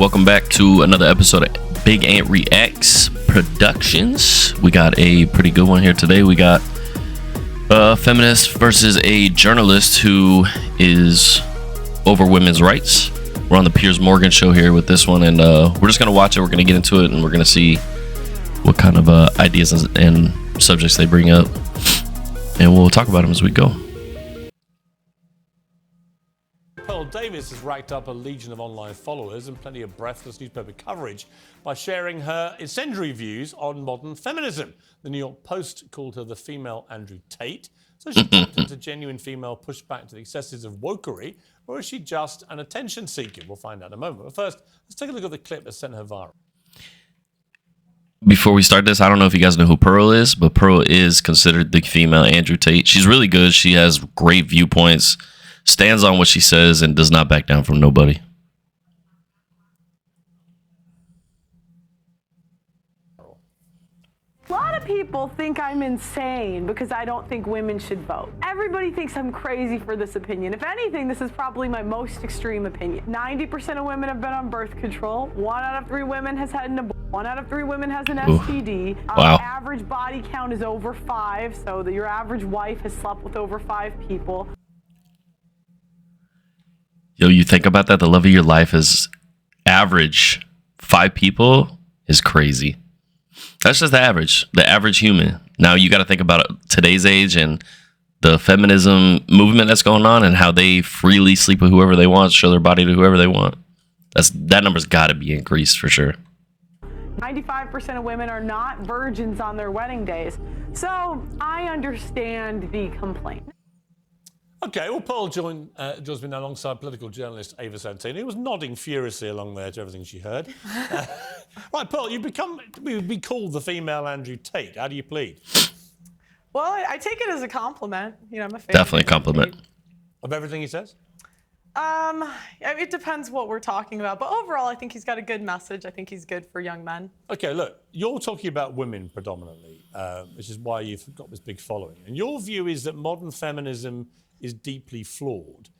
welcome back to another episode of Big Ant Reacts Productions. We got a pretty good one here today. We got a feminist versus a journalist who is over women's rights. We're on the Piers Morgan show here with this one, and we're just going to watch it. We're going to get into it, and we're going to see what kind of ideas and subjects they bring up, and we'll talk about them as we go. Davis has racked up a legion of online followers and plenty of breathless newspaper coverage by sharing her incendiary views on modern feminism. The New York Post called her the female Andrew Tate. So is she pointing to genuine female pushback to the excesses of wokery, or is she just an attention seeker? We'll find out in a moment. But first, let's take a look at the clip that sent her viral. Before we start this, I don't know if you guys know who Pearl is, but Pearl is considered the female Andrew Tate. She's really good. She has great viewpoints, stands on what she says, and does not back down from nobody. A lot of people think I'm insane because I don't think women should vote. Everybody thinks I'm crazy for this opinion. If anything, this is probably my most extreme opinion. 90% of women have been on birth control. 1 out of 3 women has had an abortion. 1 out of 3 women has an STD. Wow. Average body count is over 5, so that your average wife has slept with over 5 people. Yo, you think about that? The love of your life is average 5 people is crazy. That's just the average human. Now you got to think about today's age and the feminism movement that's going on and how they freely sleep with whoever they want, show their body to whoever they want. That number's got to be increased for sure. 95% of women are not virgins on their wedding days. So I understand the complaint. Okay, well, Pearl joins me now alongside political journalist Ava Santini, who was nodding furiously along there to everything she heard. Right, Pearl, you've be called the female Andrew Tate. How do you plead? Well, I take it as a compliment. You know, I'm a fan. Definitely a compliment. Of everything he says? It depends what we're talking about, but overall, I think he's got a good message. I think he's good for young men. Okay, look, you're talking about women predominantly, which is why you've got this big following. And your view is that modern feminism is deeply flawed.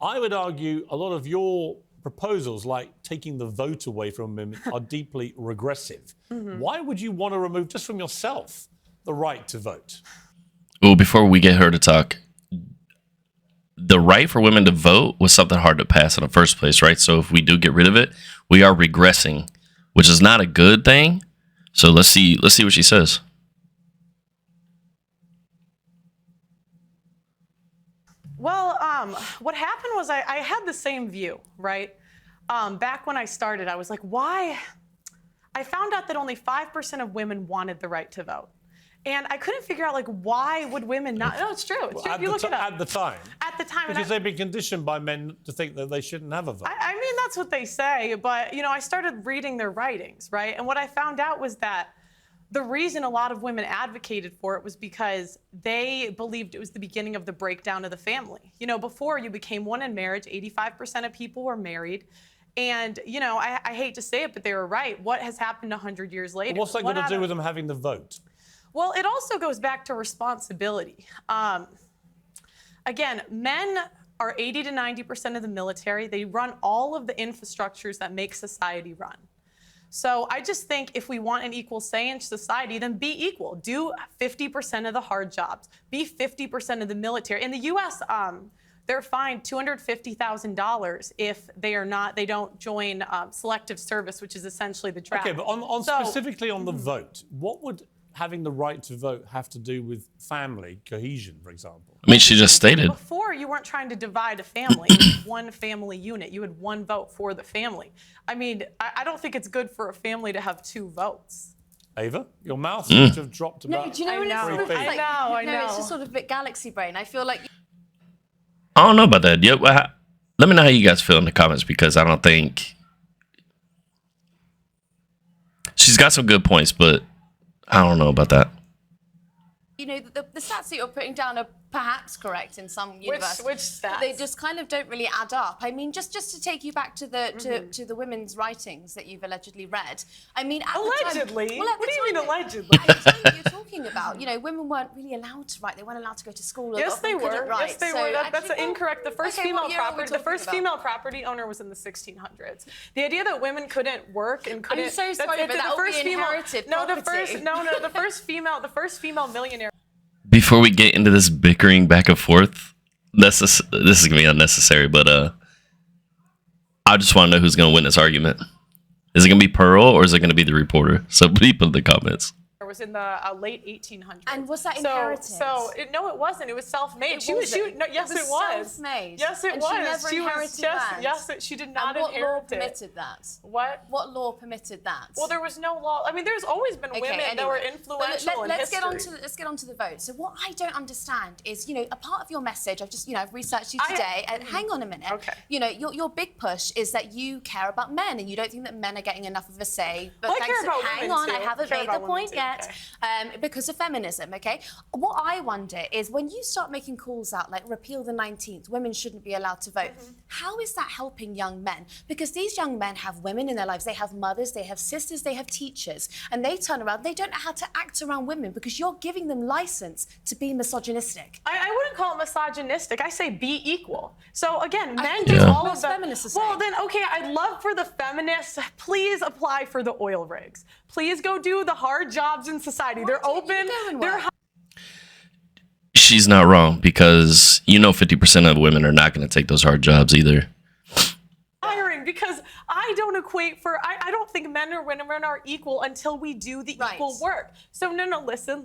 I would argue a lot of your proposals, like taking the vote away from women, are deeply regressive. Mm-hmm. Why would you want to remove, just from yourself, the right to vote? Well, before we get her to talk, the right for women to vote was something hard to pass in the first place, right? So if we do get rid of it, we are regressing, which is not a good thing. So let's see what she says. Well, what happened was I had the same view, right? Back when I started, I was like, why? I found out that only 5% of women wanted the right to vote. And I couldn't figure out, like, why would women not? No, it's true. It's true. Well, you look it up. At the time. At the time. Because they've been conditioned by men to think that they shouldn't have a vote. I mean, that's what they say. But, you know, I started reading their writings, right? And what I found out was that the reason a lot of women advocated for it was because they believed it was the beginning of the breakdown of the family. You know, before you became one in marriage, 85% of people were married. And, you know, I hate to say it, but they were right. What has happened 100 years later? Well, what's that got to do with them having the vote? Well, it also goes back to responsibility. Again, men are 80 to 90% of the military. They run all of the infrastructures that make society run. So I just think if we want an equal say in society, then be equal. Do 50% of the hard jobs. Be 50% of the military. In the U.S., they're fined $250,000 if they don't join selective service, which is essentially the draft. Okay, but specifically on the vote, what would having the right to vote have to do with family cohesion, for example? I mean, she just stated. Before, you weren't trying to divide a family. It was one family unit. You had one vote for the family. I mean, I don't think it's good for a family to have 2 votes. Ava, your mouth seems to have dropped about. No, do you know what it's sort of like? I know. It's just sort of a bit galaxy brain. I feel like. I don't know about that. Yep. Let me know how you guys feel in the comments, because I don't think she's got some good points, but I don't know about that. You know, the stats that you're putting down are perhaps correct in some universe. Which stats? They just kind of don't really add up. I mean, just to take you back to the to the women's writings that you've allegedly read. I mean, at allegedly? The time, well, at what the do you time, mean allegedly? At the time that you're talking talking about. You know, women weren't really allowed to write. They weren't allowed to go to school. Or Yes, they often couldn't were. write. Yes, they So were. That's actually, incorrect. The first okay, female what year are we property, the first talking female property owner was in the 1600s. The idea that women couldn't work and couldn't. I'm so sorry, but that will be inherited property. The first female millionaire. Before we get into this bickering back and forth, this is gonna be unnecessary, but I just want to know who's gonna win this argument. Is it gonna be Pearl or is it gonna be the reporter? So please put in the comments. Was in the late 1800s. And was that inherited? No, it wasn't. It was self-made. Yes, it was. Self-made. Yes, it and was. She never inherited that. Yes, she did not and what inherit law it. permitted that? What law permitted that? Well, there was no law. I mean, there's always been women that were influential in let's history. let's get on to the vote. So what I don't understand is, you know, a part of your message. I've researched you today. And hang on a minute. Okay. You know, your big push is that you care about men and you don't think that men are getting enough of a say. But Well, I care about hang women on, too. I haven't Care made the about women point too, yet. Because of feminism, okay? What I wonder is when you start making calls out like repeal the 19th, women shouldn't be allowed to vote. How is that helping young men? Because these young men have women in their lives, they have mothers, they have sisters, they have teachers, and they turn around, they don't know how to act around women because you're giving them license to be misogynistic. I wouldn't call it misogynistic. I say be equal. So again, men think do that's all what of the. feminists are Well, saying. then okay, I'd love for the feminists. Please apply for the oil rigs. Please go do the hard jobs in society. They're open. They're. She's not wrong because 50% of women are not going to take those hard jobs either. Hiring because I don't equate for I don't think men or women are equal until we do the equal work. So no, listen.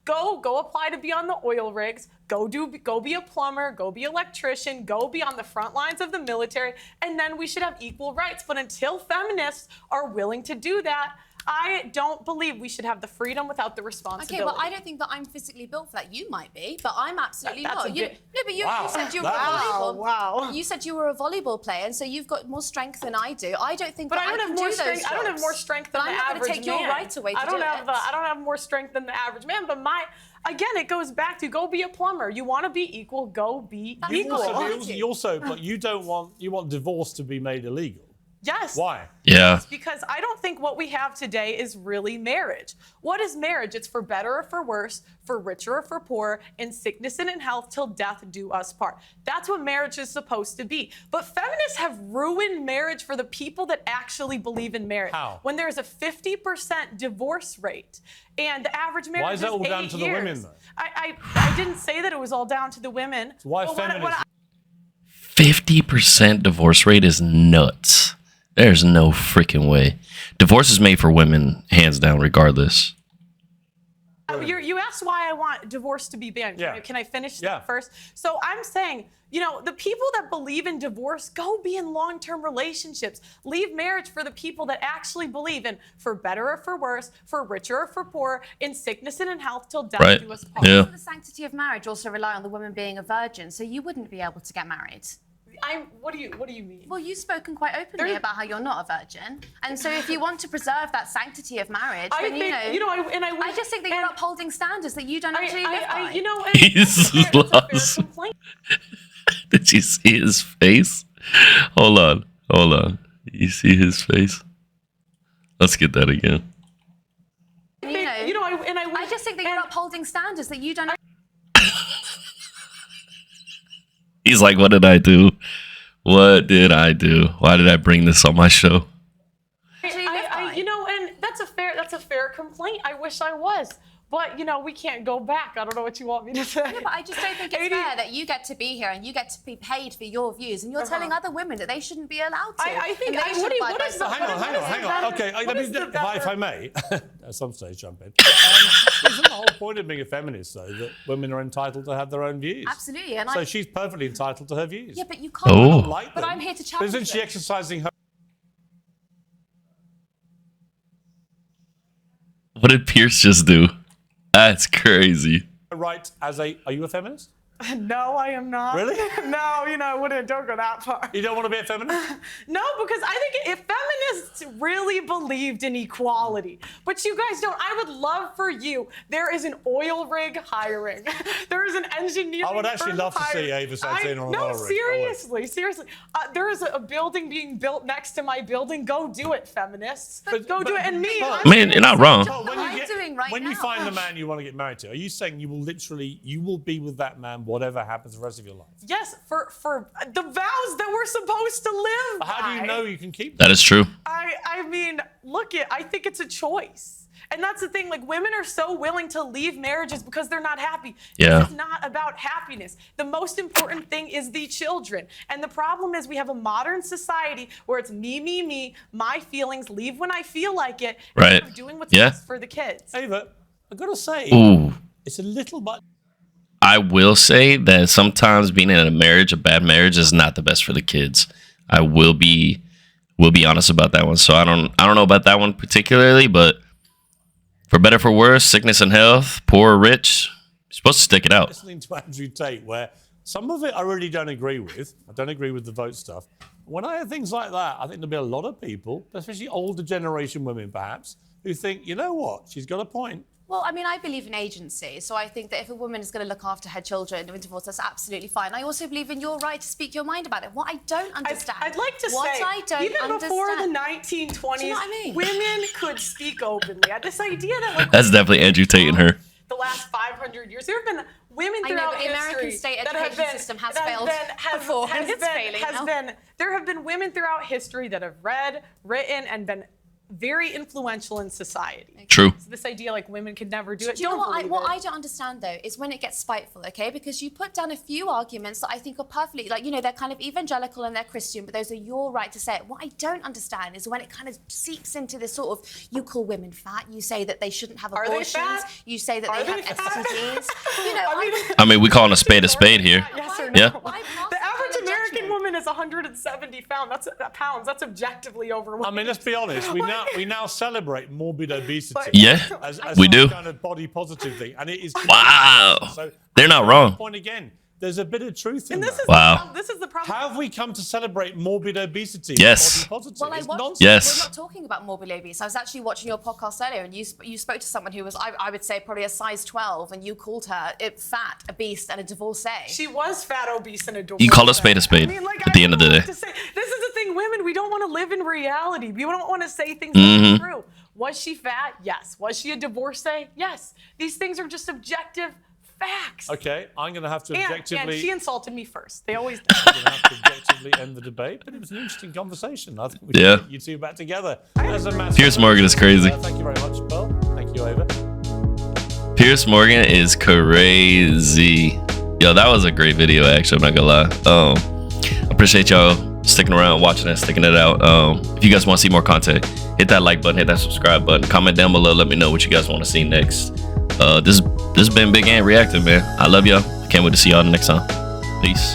Go apply to be on the oil rigs. Go be a plumber, go be an electrician, go be on the front lines of the military, and then we should have equal rights. But until feminists are willing to do that, I don't believe we should have the freedom without the responsibility. Okay, well, I don't think that I'm physically built for that. You might be, but I'm absolutely That's not. a bit- No, but you said you were Wow. a volleyball. Wow. You said you were a volleyball player, and so you've got more strength than I do. I don't think But that I don't can have more do strength. those I don't have jobs. more strength But than I'm the not average going to take your man. right away to I don't do have it. I don't have more strength than the average man. But again, it goes back to go be a plumber. You want to be equal, go be equal. You want divorce to be made illegal. Yes. Why? Yeah. Because I don't think what we have today is really marriage. What is marriage? It's for better or for worse, for richer or for poorer, in sickness and in health, till death do us part. That's what marriage is supposed to be. But feminists have ruined marriage for the people that actually believe in marriage. How? When there's a 50% divorce rate and the average marriage Why is that all 8 down to the years. women, though? I didn't say that it was all down to the women. So why But feminism? 50% divorce rate is nuts. There's no freaking way. Divorce is made for women, hands down, regardless. You asked why I want divorce to be banned. Yeah. Can I finish that first? So I'm saying, the people that believe in divorce, go be in long-term relationships. Leave marriage for the people that actually believe in for better or for worse, for richer or for poorer, in sickness and in health, till death do us part. Yeah. The sanctity of marriage also rely on the woman being a virgin, so you wouldn't be able to get married. What do you mean? Well, you've spoken quite openly about how you're not a virgin, and so if you want to preserve that sanctity of marriage, then I just think that you're upholding standards that you don't actually live by. He's lost. Did you see his face? Hold on. You see his face? Let's get that again. I just think that you're upholding standards that you don't. He's like, what did I do? What did I do? Why did I bring this on my show? And that's a fair complaint. I wish I was. But, we can't go back. I don't know what you want me to say. No, but I just don't think it's fair that you get to be here and you get to be paid for your views, and you're telling other women that they shouldn't be allowed to. I think. Hang on. Okay, if I may, at some stage jump in. Isn't the whole point of being a feminist, though, that women are entitled to have their own views? Absolutely. And so she's perfectly entitled to her views. Yeah, but you can't. Oh. Like but them. I'm here to challenge Isn't she them. exercising her What did Pierce just do? That's crazy. right as are you a feminist? No, I am not. Really? No, don't go that far. You don't want to be a feminist? No, because I think if feminists really believed in equality, but you guys don't, I would love for you. There is an oil rig hiring. There is an engineering I would actually firm love to see hiring. Ava Satin on an No, oil rig. seriously. There is a building being built next to my building. Go do it, feminists. But- Go do it. And me, but- I'm Man, you're not wrong. Well, when I'm you doing right when you now. find the man you want to get married to, are you saying you will be with that man whatever happens the rest of your life? Yes, for the vows that we're supposed to live How do you by. know you can keep them? That is true. I mean, I think it's a choice. And that's the thing, like women are so willing to leave marriages because they're not happy. Yeah. It's not about happiness. The most important thing is the children. And the problem is we have a modern society where it's me, my feelings, leave when I feel like it, Right. instead of doing what's Yeah. best for the kids. Ava, I've got to say, Ooh. it's a little bit. I will say that sometimes being in a bad marriage, is not the best for the kids. I will be honest about that one. So I don't know about that one particularly, but for better for worse, sickness and health, poor or rich, you're supposed to stick it out. Listening to Andrew Tate, where some of it I really don't agree with. I don't agree with the vote stuff. When I hear things like that, I think there'll be a lot of people, especially older generation women perhaps, who think, you know what, she's got a point. Well, I mean, I believe in agency, so I think that if a woman is going to look after her children during divorce, that's absolutely fine. I also believe in your right to speak your mind about it. What I don't understand, I'd like to what say, I don't even before the understand- 1920s, Do you know what I mean? women could speak openly. This idea that like, That's definitely Andrew Tate and her. the last 500 years, there have been women I know, throughout but the American history state that have education been- system has that have failed been- before, and has it's been- failing has now. been- There have been women throughout history that have read, written, and been very influential in society. True. So this idea like women could never do it. Do you know don't what? believe What it. I don't understand though is when it gets spiteful, okay? Because you put down a few arguments that I think are perfectly, they're kind of evangelical and they're Christian, but those are your right to say it. What I don't understand is when it kind of seeps into this sort of, you call women fat, you say that they shouldn't have Are they abortions, fat? you say that Are they they have fat? STDs. I mean, we calling a spade here. Yes or Yeah. no? The average American woman is 170 pounds. That's objectively overweight. I mean, let's be honest. We now celebrate morbid obesity. Yeah, as we some do. kind of body positive thing, and it is. Wow. So They're not wrong. point again. There's a bit of truth in And that. Wow. This is the problem. How have we come to celebrate morbid obesity? Yes. Body positive? Well, It's nonsense. Yes. We're not talking about morbidly obese. I was actually watching your podcast earlier, and you spoke to someone who was, I would say, probably a size 12, and you called her fat, a beast, and a divorcee. She was fat, obese, and adorable. You call a spade at the end of the day. This is the thing, women, we don't want to live in reality. We don't want to say things that aren't true. Was she fat? Yes. Was she a divorcee? Yes. These things are just objective facts. Okay, I'm going to have to objectively. And she insulted me first. They always do. I'm going to have to objectively end the debate, but it was an interesting conversation. I think we should Yeah. get you two back together. As a matter Piers Morgan is crazy. Thank you very much, Pearl. Thank you, Ava. Piers Morgan is crazy. Yo, that was a great video, actually. I'm not gonna lie. Appreciate y'all sticking around, watching it, sticking it out. If you guys want to see more content, hit that like button, hit that subscribe button, comment down below. Let me know what you guys want to see next. This has been Big Ant Reactive, man. I love y'all. Can't wait to see y'all next time. Peace.